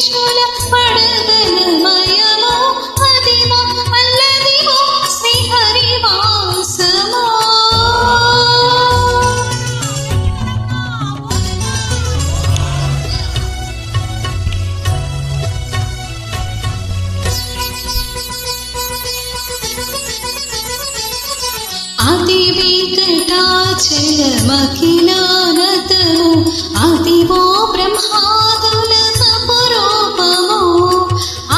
వెంకటేశుల పడగలమయమో అదిమో అల్లదిమో శ్రీహరివాసమో. అతి వెంకటాచలమఖిలానతము అదివో బ్రహ్మాదుల తపురూపము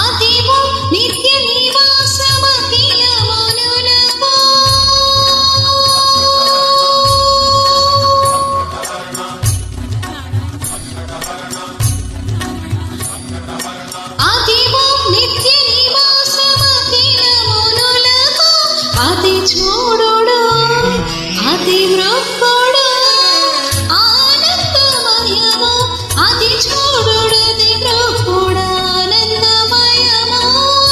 అదివో నిత్య నివాసమఖిల మనులకు. అదివో నిత్య నివాసమఖిల మనులకు. అది చూడుడు అది మృక్కుడు ఆనందమయము అది చూడుడుది మృక్కుడు ఆనందమయము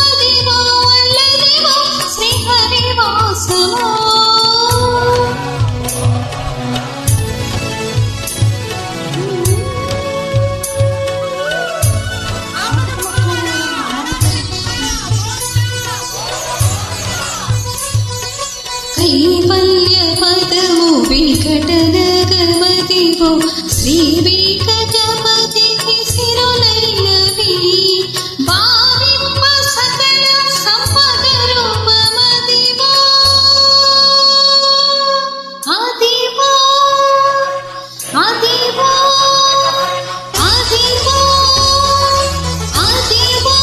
అదివో అల్లదివో శ్రీహరివాసమో. కైవల్య పదము వెంకటనగమదివో శ్రీ వెంకటపతికి సిరులైనవి భావింప సకల సంపద రూపమదివో అదివో అదివో అదివో అదివో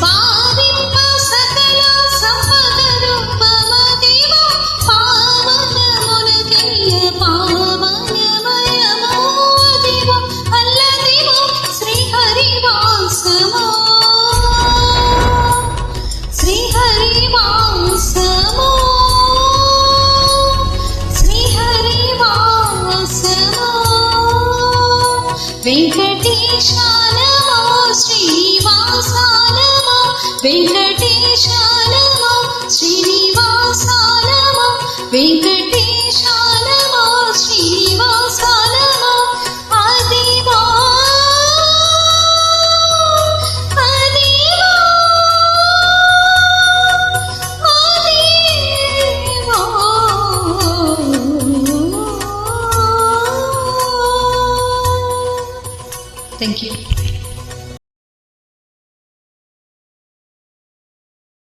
భావింప సకల సంపద రూపమదివో పావనమునకెల్ల పావనమయమో అదివో అల్లదివో శ్రీహరివాసమో. శ్రీహరివాసమో శ్రీహరివాసమో. వెంకటేశానమో శ్రీనివాసానమో వెంకటేశానమో శ్రీనివాసానమో వెంకటేశానమో శ్రీనివాసానమో అదివో అదివో అదివో. Thank you.